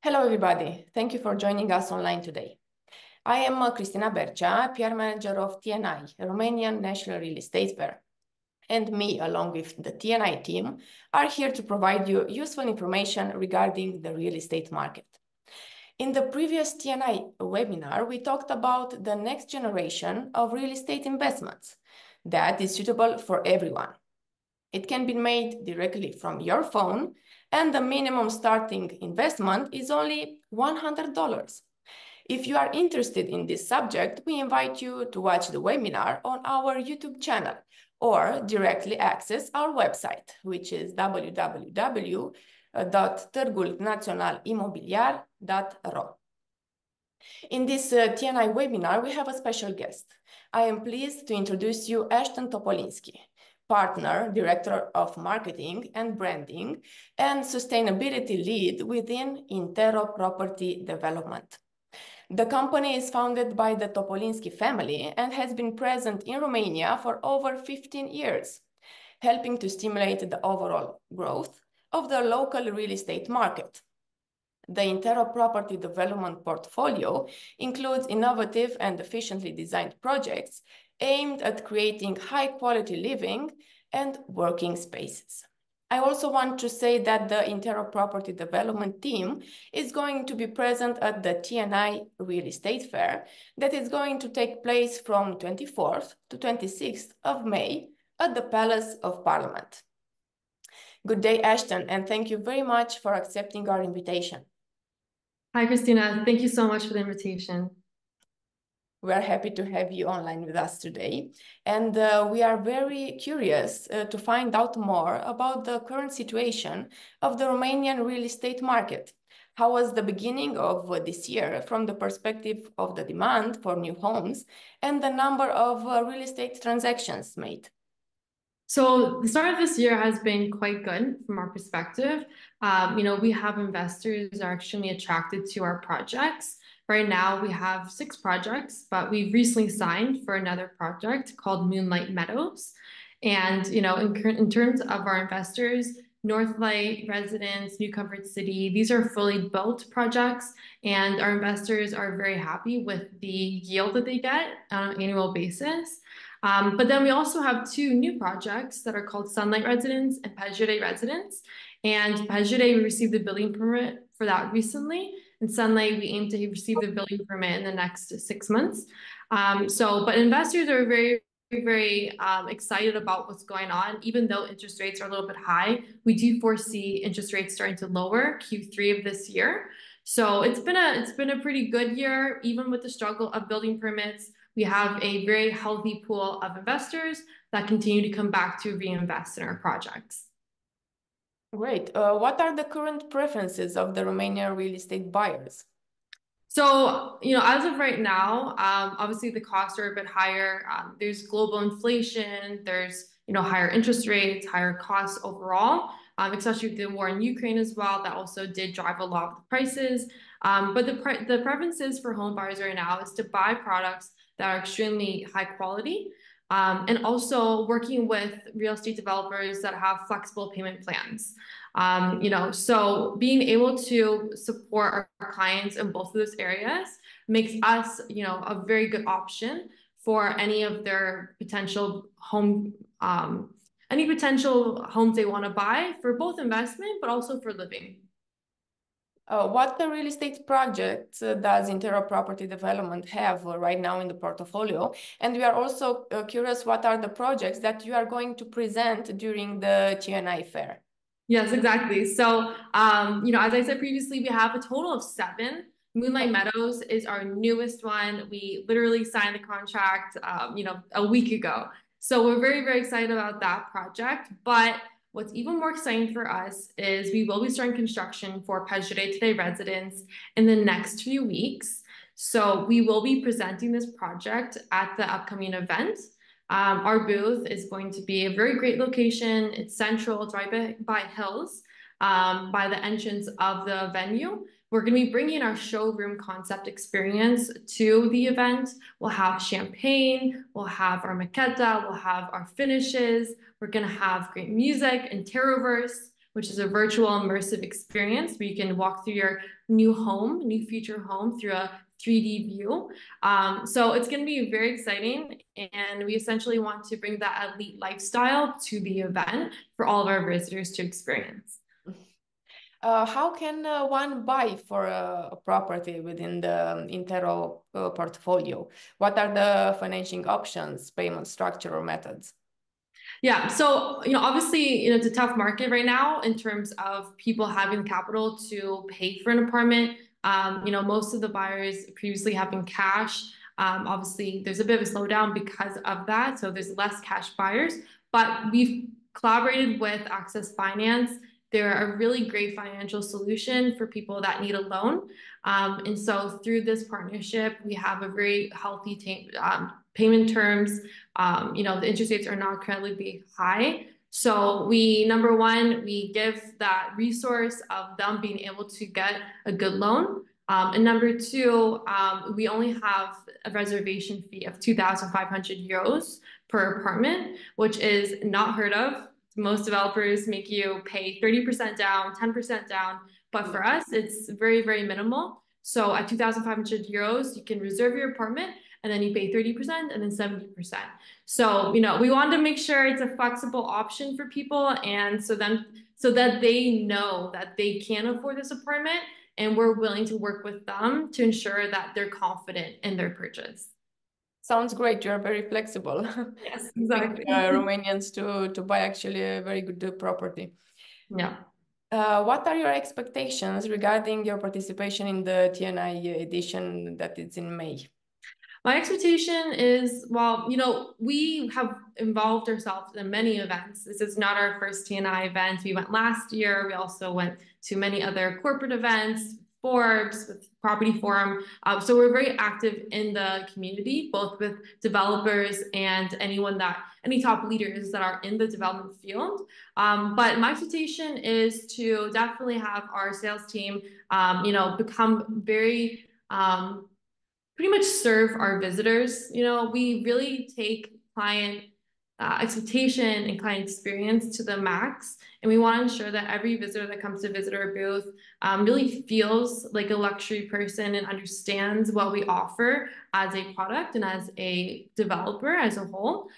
Hello, everybody. Thank you for joining us online today. I am Cristina Bercea, PR Manager of TNI, Romanian National Real Estate Fair. And me, along with the TNI team, are here to provide you useful information regarding the real estate market. In the previous TNI webinar, we talked about the next generation of real estate investments that is suitable for everyone. It can be made directly from your phone, and the minimum starting investment is only $100. If you are interested in this subject, we invite you to watch the webinar on our YouTube channel or directly access our website, which is www.Târgul Național Imobiliar.ro. In this TNI webinar, we have a special guest. I am pleased to introduce you Ashton Topolinski, Partner, Director of Marketing and Branding, and Sustainability Lead within InteRo Property Development. The company is founded by the Topolinski family and has been present in Romania for over 15 years, helping to stimulate the overall growth of the local real estate market. The InteRo Property Development portfolio includes innovative and efficiently designed projects aimed at creating high-quality living and working spaces. I also want to say that the InteRo Property Development team is going to be present at the TNI Real Estate Fair that is going to take place from 24th to 26th of May at the Palace of Parliament. Good day, Ashton, and thank you very much for accepting our invitation. Hi, Christina. Thank you so much for the invitation. We are happy to have you online with us today. And we are very curious to find out more about the current situation of the Romanian real estate market. How was the beginning of this year from the perspective of the demand for new homes and the number of real estate transactions made? So the start of this year has been quite good from our perspective. We have investors that are extremely attracted to our projects. Right now, we have 6 projects, but we've recently signed for another project called Moonlight Meadows. And, in terms of our investors, Northlight, Residence, New Comfort City, these are fully built projects, and our investors are very happy with the yield that they get on an annual basis. But then we also have 2 new projects that are called Sunlight Residence and Peste Residence. And Peste, we received the building permit for that recently. And Sunlight, we aim to receive the building permit in the next 6 months. But investors are very, very excited about what's going on. Even though interest rates are a little bit high, we do foresee interest rates starting to lower Q3 of this year. So it's been a pretty good year, even with the struggle of building permits. We have a very healthy pool of investors that continue to come back to reinvest in our projects. Great. What are the current preferences of the Romanian real estate buyers? So, as of right now, obviously the costs are a bit higher. There's global inflation, there's, higher interest rates, higher costs overall, especially with the war in Ukraine as well. That also did drive a lot of the prices. But the preferences for home buyers right now is to buy products that are extremely high quality, and also working with real estate developers that have flexible payment plans. So being able to support our clients in both of those areas makes us, a very good option for any of their potential any potential homes they want to buy for both investment, but also for living. What the real estate projects does InteRo Property Development have right now in the portfolio? And we are also curious, what are the projects that you are going to present during the TNI fair? Yes, exactly. So, as I said previously, we have a total of 7. Moonlight Meadows is our newest one. We literally signed the contract, a week ago. So we're very, very excited about that project. But what's even more exciting for us is we will be starting construction for Peste Residence in the next few weeks. So we will be presenting this project at the upcoming event. Our booth is going to be a very great location. It's central, it's right by hills, by the entrance of the venue. We're going to be bringing our showroom concept experience to the event. We'll have champagne, we'll have our maqueta, we'll have our finishes. We're going to have great music and tarotverse. which is a virtual immersive experience where you can walk through your new future home through a 3D view. So it's going to be very exciting, and we essentially want to bring that elite lifestyle to the event for all of our visitors to experience. How can one buy for a property within the InteRo portfolio? What are the financing options, payment structure, or methods? Yeah, so obviously, it's a tough market right now in terms of people having capital to pay for an apartment. Most of the buyers previously have been cash. Obviously, there's a bit of a slowdown because of that, so there's less cash buyers. But we've collaborated with Access Finance. They're a really great financial solution for people that need a loan. And so through this partnership, we have a very healthy payment terms. The interest rates are not incredibly high. So number one, we give that resource of them being able to get a good loan. And number two, we only have a reservation fee of 2,500 euros per apartment, which is not heard of. Most developers make you pay 30% down, 10% down, but for us, it's very, very minimal. So at 2,500 euros, you can reserve your apartment, and then you pay 30% and then 70%. So, we want to make sure it's a flexible option for people, and so that they know that they can afford this apartment, and we're willing to work with them to ensure that they're confident in their purchase. Sounds great. You're very flexible. Yes, exactly. Romanians to buy actually a very good property. Yeah. What are your expectations regarding your participation in the TNI edition that is in May? My expectation is, well, we have involved ourselves in many events. This is not our first TNI event. We went last year. We also went to many other corporate events, Forbes, with Property Forum. So we're very active in the community, both with developers and any top leaders that are in the development field. But my expectation is to definitely have our sales team, become very, pretty much serve our visitors. We really take client expectation and client experience to the max. And we want to ensure that every visitor that comes to visit our booth really feels like a luxury person and understands what we offer as a product and as a developer as a whole.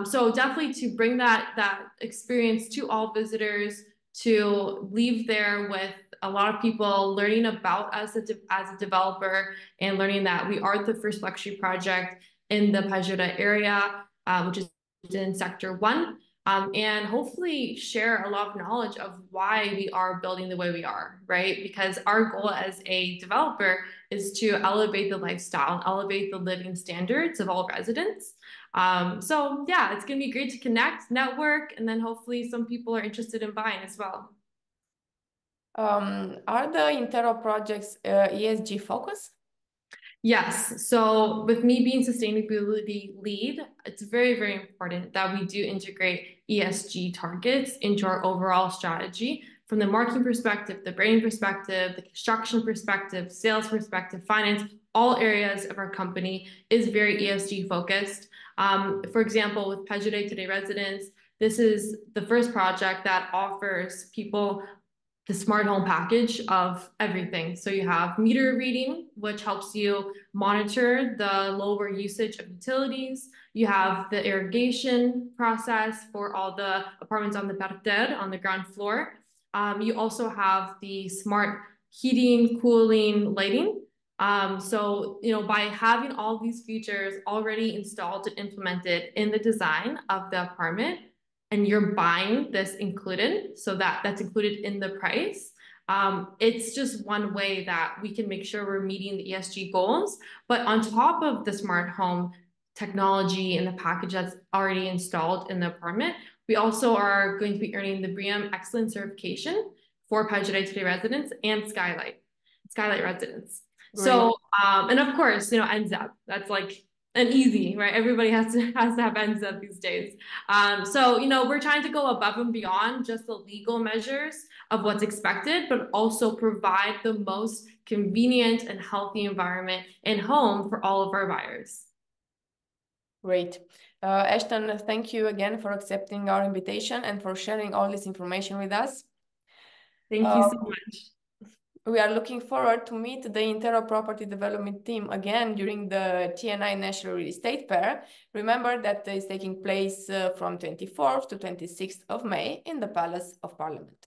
So definitely to bring that experience to all visitors, to leave there with a lot of people learning about us as a developer and learning that we are the first luxury project in the Pajota area, which is in Sector 1, and hopefully share a lot of knowledge of why we are building the way we are, right? Because our goal as a developer is to elevate the lifestyle and elevate the living standards of all residents. So yeah, it's going to be great to connect, network, and then hopefully some people are interested in buying as well. Are the InteRo projects ESG focused? Yes. So with me being sustainability lead, it's very, very important that we do integrate ESG targets into our overall strategy from the marketing perspective, the branding perspective, the construction perspective, sales perspective, finance. All areas of our company is very ESG focused. For example, with Pajota Today Residence, this is the first project that offers people the smart home package of everything. So you have meter reading, which helps you monitor the lower usage of utilities. You have the irrigation process for all the apartments on the parterre, on the ground floor. You also have the smart heating, cooling, lighting. So, by having all these features already installed and implemented in the design of the apartment, and you're buying this included, so that's included in the price, it's just one way that we can make sure we're meeting the ESG goals. But on top of the smart home technology and the package that's already installed in the apartment, we also are going to be earning the BREEAM Excellent certification for Pajota Today Residence and Skylight Residence. Great. So, and of course, NZEP, that's like an easy, right? Everybody has to have NZEP these days. So, we're trying to go above and beyond just the legal measures of what's expected, but also provide the most convenient and healthy environment and home for all of our buyers. Great. Ashton, thank you again for accepting our invitation and for sharing all this information with us. Thank you so much. We are looking forward to meet the InteRo Property Development team again during the TNI National Real Estate Fair. Remember that is taking place from 24th to 26th of May in the Palace of Parliament.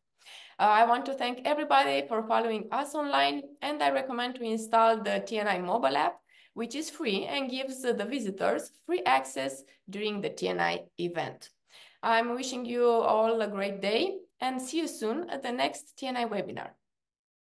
I want to thank everybody for following us online, and I recommend to install the TNI mobile app, which is free and gives the visitors free access during the TNI event. I'm wishing you all a great day and see you soon at the next TNI webinar.